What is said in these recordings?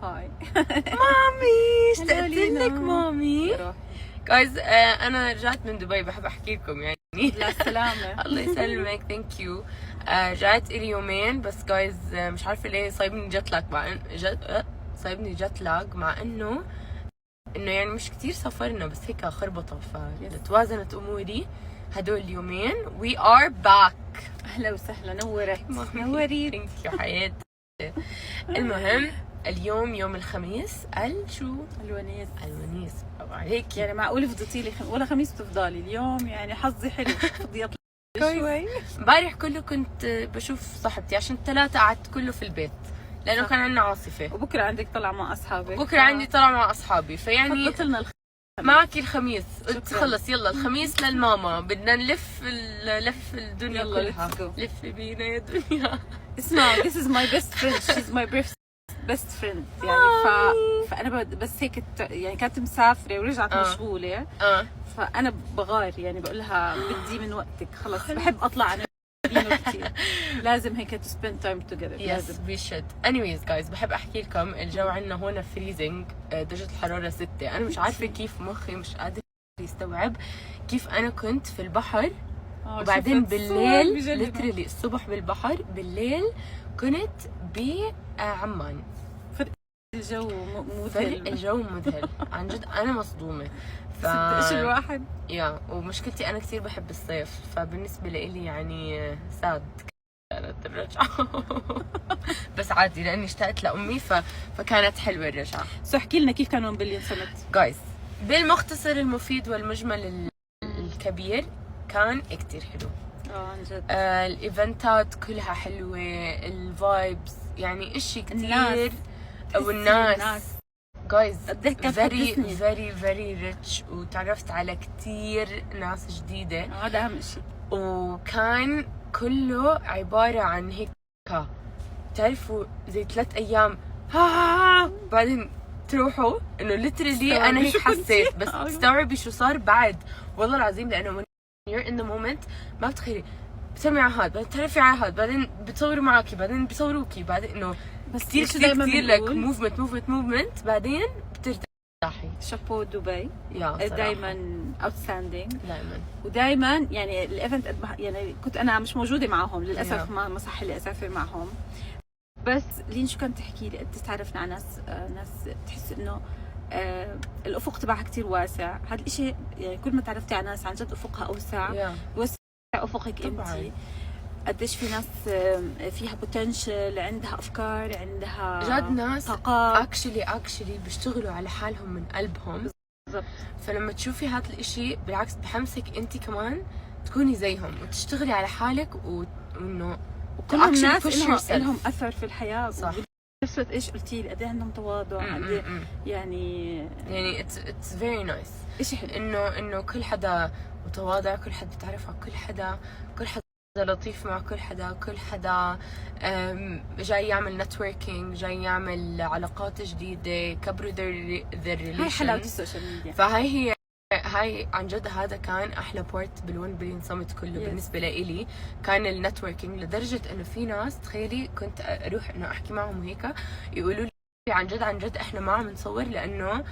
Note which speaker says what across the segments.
Speaker 1: هاي
Speaker 2: مامي اشتقت لك مامي.
Speaker 1: روح.
Speaker 2: جايز انا رجعت من دبي، بحب احكي لكم يعني.
Speaker 1: للسلامة.
Speaker 2: الله يسلمك، ثانك يو. رجعت الي يومين بس جايز، مش عارفه ليه صايبني جت لاج صايبني جت لاج، مع انه يعني مش كتير سافرنا، بس هيك خربطه، فتوازنت اموري هدول اليومين. وي ار باك.
Speaker 1: اهلا وسهلا، نورت نوريت.
Speaker 2: ثانك يو حياتي. المهم اليوم يوم الخميس، شو؟
Speaker 1: الونيس.
Speaker 2: الونيس، برافو عليكي.
Speaker 1: يعني معقول فضيتي لي ولا خميس بتفضلي اليوم؟ يعني حظي حلو فضيت شوي.
Speaker 2: امبارح كله كنت بشوف صاحبتي، عشان الثلاثة قعدت كله في البيت لانه كان عندنا عاصفة.
Speaker 1: وبكره عندك طلع مع اصحابك.
Speaker 2: بكره عندي طلع مع اصحابي، فيعني
Speaker 1: فضلت لنا
Speaker 2: معك الخميس. قلت خلص يلا الخميس للماما، بدنا نلف الدنيا كلها. لف بينا يا دنيا.
Speaker 1: اسمع، this is my best friend, she's my best friend يعني. فانا بس هيك يعني كانت مسافره ورجعت مشغوله. فانا بغار يعني، بقول لها بدي من وقتك خلص، بحب اطلع انا كثير. لازم هيك to spend time together.
Speaker 2: Yes we should. anyways guys، بحب احكي لكم الجو عندنا هون فريزنج، درجه الحراره 6. انا مش عارفه كيف مخي مش قادر يستوعب كيف انا كنت في البحر وبعدين بالليل ليترلي الصبح بالبحر، بالليل كنت بعمان.
Speaker 1: فرق الجو مذهل.
Speaker 2: فرق الجو مذهل عن جد، انا مصدومه.
Speaker 1: 6 اشهر الواحد.
Speaker 2: ومشكلتي انا كثير بحب الصيف، فبالنسبه لي يعني ساد كانت الرجعه. بس عادي لاني اشتقت لامي، فكانت حلوه الرجعه.
Speaker 1: سو احكي لنا كيف كانوا مبلين سنت
Speaker 2: جايز. بالمختصر المفيد والمجمل الكبير كان كتير حلو.
Speaker 1: عن جد.
Speaker 2: الايفنتات كلها حلوه، الفايبس يعني اشي كتير. والناس جايز very rich، وتعرفت على كتير ناس جديده.
Speaker 1: هذا اهم شيء.
Speaker 2: وكان كله عباره عن هيك، تعرفوا زي 3 ايام بعدين تروحوا انه ليترلي انا هيك حسيت. بس تستوعبي شو صار بعد، والله العظيم، لانه you're in the moment ما بتخيلي. بتسمعي على هاد، بعدين تعرفي على هاد، بعدين بتصوروا معك، بعدين بيصوروكي، بعدين انه
Speaker 1: بس
Speaker 2: كثير لك موفمنت بعدين بترتاحي.
Speaker 1: شابو دبي دائما اوتستاندينج
Speaker 2: دائما.
Speaker 1: ودائما يعني الايفنت يعني كنت انا مش موجوده معهم للاسف. ما صح لي اسافر معهم. بس لين شو كانت تحكي لي، انت تعرفنا على ناس تحس انه الافق تبعها كثير واسع. هذا الشيء يعني كل ما تعرفتي على ناس عن جد افقها اوسع، بيوسع افقك انت. قديش في ناس فيها بوتنشل، عندها افكار، عندها
Speaker 2: جد ناس
Speaker 1: طاقات
Speaker 2: اكشلي بيشتغلوا على حالهم من قلبهم. بالضبط. فلما تشوفي هذا الاشي بالعكس بحمسك انت كمان تكوني زيهم وتشتغلي على حالك، وانه
Speaker 1: وكلهم ناس لهم اثر في الحياه. صح. نفس ايش قلتي لي، قد ايه عندهم تواضع، قد ايه يعني
Speaker 2: اتس فيري نايس.
Speaker 1: شيء حلو
Speaker 2: انه كل حدا متواضع، كل حدا بتعرف على كل حدا لطيف مع كل حدا جاي يعمل نتوركينج، جاي يعمل علاقات جديده، كبروا their relations.
Speaker 1: هاي حلاوه السوشيال ميديا.
Speaker 2: هاي عن جد هذا كان احلى بورت بال1 بليون سمت كله. بالنسبه لإلي كان النتوركينج، لدرجه انه في ناس تخيلي كنت اروح انه احكي معهم وهيك يقولوا لي عن جد احنا ما عم نصور لانه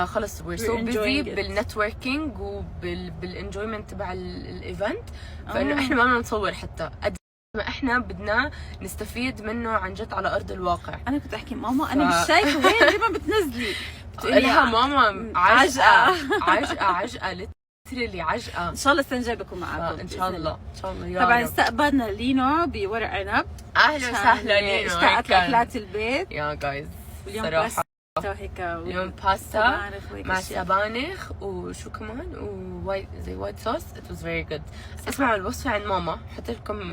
Speaker 2: خلص we're so busy بالنتوركينج وبالانجويمنت تبع الايفنت، فانه احنا ما بدنا نصور حتى قد ما احنا بدنا نستفيد منه عن جد على ارض الواقع.
Speaker 1: انا كنت احكي ماما انا مش شايفه وين دائما بتنزلي،
Speaker 2: بتقولي لها ماما عجقه ليترلي عجقه.
Speaker 1: ان شاء الله السنه الجايه بكون معاكم
Speaker 2: ان شاء الله يا
Speaker 1: طبعا. استقبلنا لينو بورق عنب.
Speaker 2: اهلا وسهلا لينو.
Speaker 1: اشتقت لاكلات البيت
Speaker 2: يا جايز.
Speaker 1: صراحه
Speaker 2: هيك اليوم باستا مع سبانخ وشو كمان زي وايت صوص. it was very good. اسمعوا الوصفة عند ماما، حط لكم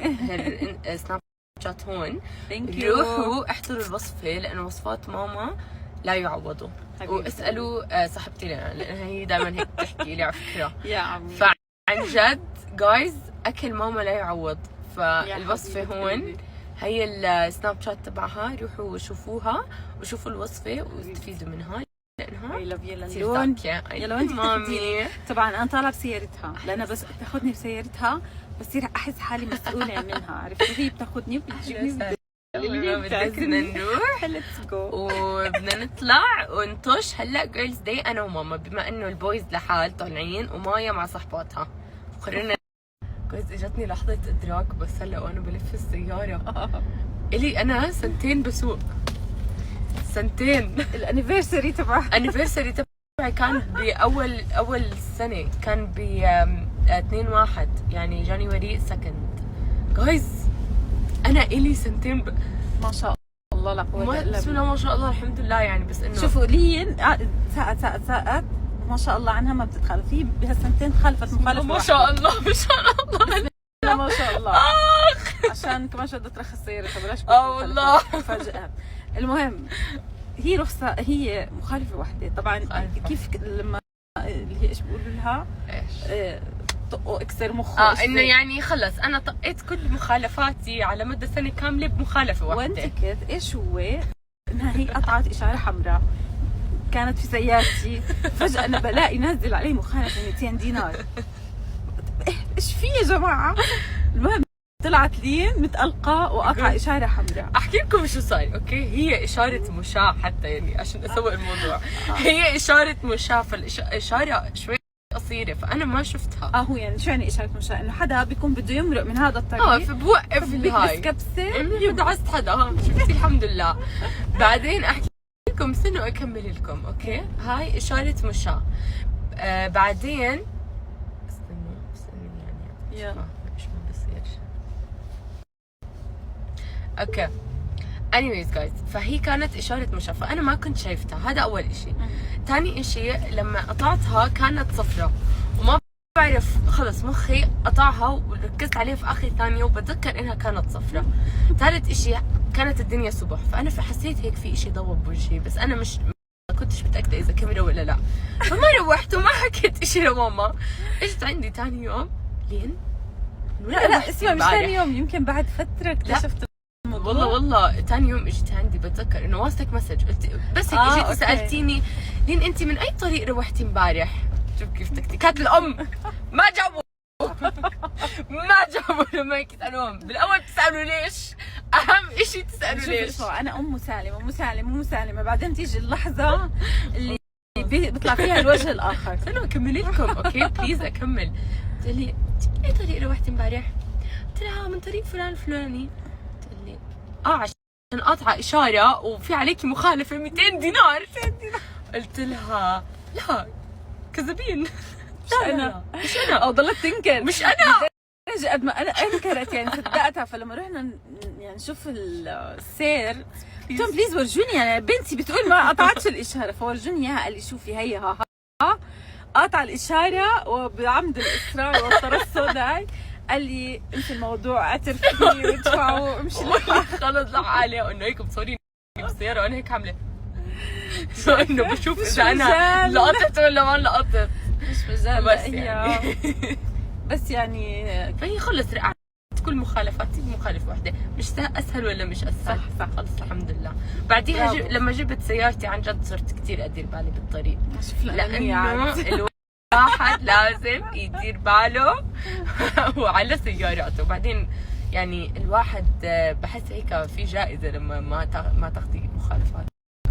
Speaker 2: سناب شات هون. روحوا احضروا الوصفة لأنه وصفات ماما لا يعوضوا. واسألوا صاحبتي لأنها هي دائما هيك بتحكي لي على فكرة.
Speaker 1: يا عمي
Speaker 2: فعن جد جايز أكل ماما لا يعوض. فالوصفة هون، هي السناب شات تبعها، روحوا شوفوها وشوفوا الوصفه واستفيدوا منها لانها
Speaker 1: يلا انت مامي. طبعا انا طالعه بسيارتها لانها بس بتاخذني بسيارتها بصير احس حالي مسؤوله منها. عرفتي هي بتاخذني وبتجيبني
Speaker 2: بدنا نروح
Speaker 1: let's go.
Speaker 2: وبدنا نطلع ونطش. هلا جيرلز داي انا وماما، بما انه البويز لحال طالعين ومايا مع صحباتها، قررنا جايز. اجتني لحظه ادراك بس هلا وانا بلف السياره، الي انا سنتين بسوق، سنتين.
Speaker 1: الانيفرساري
Speaker 2: تبعي كان باول سنه، كان ب 2/1 يعني جانيوري 2. جايز انا الي سنتين
Speaker 1: ما شاء الله لا قوه الا
Speaker 2: بسم الله ما شاء الله الحمد لله. يعني بس انه
Speaker 1: شوفوا لين ساءت ما شاء الله عنها ما بتتخالف، في بهالسنتين خالفت مخالفه
Speaker 2: ما شاء الله ما شاء الله
Speaker 1: لا ما شاء الله. عشان كمان شو بدها ترخص السياره فبلاش.
Speaker 2: والله
Speaker 1: فجأة. المهم هي رخصة، هي مخالفة واحدة طبعا. كيف لما اللي هي ايش بيقولوا لها؟
Speaker 2: ايش؟
Speaker 1: طقوا اكسر مخه.
Speaker 2: انه يعني خلص انا طقيت كل مخالفاتي على مدى سنة كاملة بمخالفة واحدة.
Speaker 1: وانتكت ايش هو؟ انها هي قطعت اشارة حمراء كانت في سيارتي، فجأة انا بلاقي نازل عليه مخالفة 200 دينار. ايش في يا جماعة؟ المهم طلعت لين متألقة وقطع إشارة حمراء.
Speaker 2: أحكي لكم شو صار، أوكي؟ هي إشارة مشاة حتى يعني عشان أسوق الموضوع. هي إشارة مشاة، فالإشارة شوي قصيرة فأنا ما شفتها.
Speaker 1: هو يعني شو يعني إشارة مشاة؟ إنه حدا بيكون بده يمرق من هذا الطريق
Speaker 2: فبوقف الهاي
Speaker 1: كبسة
Speaker 2: دعست حدا. شفتي الحمد لله. بعدين أحكي لكم استنوا أكمل لكم، أوكي؟ هاي إشارة مشاة. بعدين استنوا يعني اوكي. anyways guys، فهي كانت اشاره مشاة فانا ما كنت شايفتها، هذا اول اشي. ثاني اشي لما قطعتها كانت صفرة وما بعرف، خلص مخي قطعها وركزت عليها في اخر ثانيه وبتذكر انها كانت صفرة. ثالث اشي كانت الدنيا صبح، فانا حسيت هيك في اشي ضوب بوجهي، بس انا ما كنتش متاكده اذا كاميرا ولا لا، فما روحت وما حكيت اشي لماما. اجت عندي ثاني يوم لين
Speaker 1: لا اسمع، مش ثاني يوم، يمكن بعد فتره اكتشفت.
Speaker 2: والله ثاني يوم اجت عندي بتذكر انه واصلك مسج، قلت بس هيك اجيتي سالتيني لين انت من اي طريق روحتي امبارح؟ شوف كيف تكتيكات الام. ما جاوبوا لما هيك تسالوهم، بالاول بتسالوا ليش، اهم شيء تسالوا ليش.
Speaker 1: انا ام مسالمه بعدين تيجي اللحظه اللي بيطلع فيها الوجه الاخر.
Speaker 2: انا اكمل لكم اوكي بليز اكمل. قلت لي من اي طريق روحتي امبارح؟ قلت لها من طريق فلان الفلاني. عشان قاطعة إشارة وفي عليكي مخالفة 200 دينار. قلت لها لا كذابين، مش أنا أو
Speaker 1: ضلت تنكر
Speaker 2: مش أنا.
Speaker 1: قد ما أنا أنكرت يعني صدقتها. فلما رحنا يعني نشوف السير قلت لهم بليز ورجوني، يعني بنتي بتقول ما قطعتش الإشارة، فورجوني إياها. قال لي شوفي هي ها قاطع الإشارة وبعمد الإصرار والترصد. هاي قال لي انت الموضوع اعترفي وادفعوا امشي
Speaker 2: خلص لح عليها انه هيك بتصوريني بالسياره وانا هيك عامله انه بشوف اذا انا لقطت ولا ما لقطت.
Speaker 1: مش مجال
Speaker 2: بس يعني
Speaker 1: بس يعني
Speaker 2: فهي خلص رقعت كل مخالفاتي بمخالفه واحده. مش اسهل ولا مش اسهل؟
Speaker 1: صح
Speaker 2: خلص الحمد لله. بعديها لما جبت سيارتي عن جد صرت كثير ادير بالي بالطريق، لانه الواحد لازم يدير باله وعلى سياراته. وبعدين يعني الواحد بحس هيك في جائزة لما ما تاخذي مخالفات.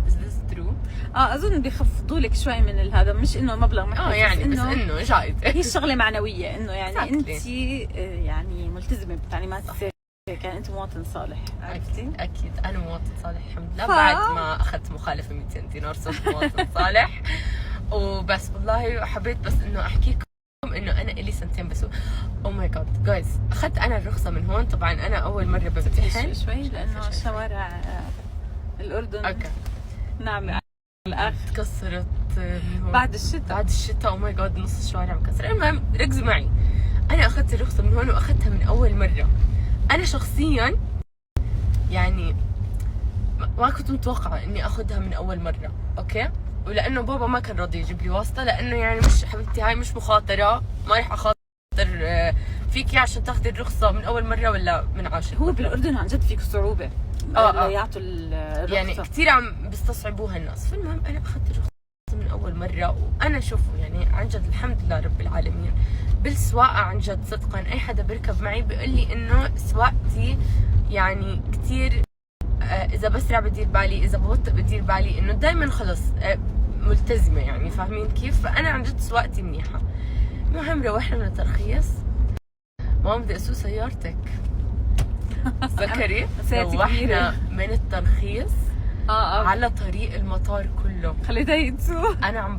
Speaker 2: Is this true؟
Speaker 1: اظن بيخفضوا لك شوي من هذا، مش انه مبلغ محدود
Speaker 2: يعني بس انه جائزة.
Speaker 1: هي الشغلة معنوية، انه يعني انت يعني ملتزمة بتعليمات السير، كان انت مواطن صالح. عرفتي؟
Speaker 2: اكيد انا مواطن صالح الحمد لله. بعد ما اخذت مخالفة 200 دينار صرت مواطن صالح. وبس والله حبيت بس انه احكي لكم انه انا الي سنتين بس. او ماي جاد جايز، اخذت انا الرخصه من هون. طبعا انا اول مره بمتحن
Speaker 1: شوي لانه شوارع الاردن
Speaker 2: اوكي
Speaker 1: نعم الاخ
Speaker 2: تكسرت من هون
Speaker 1: بعد الشتاء.
Speaker 2: او ماي جاد نص الشوارع مكسره. المهم ركزوا معي، انا اخذت الرخصه من هون واخذتها من اول مره. انا شخصيا يعني ما كنت متوقعه اني اخذها من اول مره، اوكي؟ ولانه بابا ما كان راضي يجيب لي واسطه، لانه يعني مش حبيبتي هاي مش مخاطره، ما راح اخاطر فيكي عشان تاخذي الرخصه من اول مره ولا من 10.
Speaker 1: هو بالاردن عن جد فيك صعوبه يعطوا الرخصه،
Speaker 2: يعني كثير عم بيستصعبوها الناس. فالمهم انا اخذت الرخصه من اول مره. وانا شوفوا يعني عن جد الحمد لله رب العالمين بالسواقه عن جد صدقا. اي حدا بيركب معي بيقول لي انه سواقتي يعني كثير اذا بسرع بدير بالي، اذا ببطئ بدير بالي، انه دائما خلص ملتزمه يعني، فاهمين كيف؟ فانا عن جد سواقتي منيحه. المهم روحنا من الترخيص، ماما بدي اسوق سيارتك. تذكري روحنا من الترخيص على طريق المطار كله
Speaker 1: خليتها تسوق.
Speaker 2: انا عم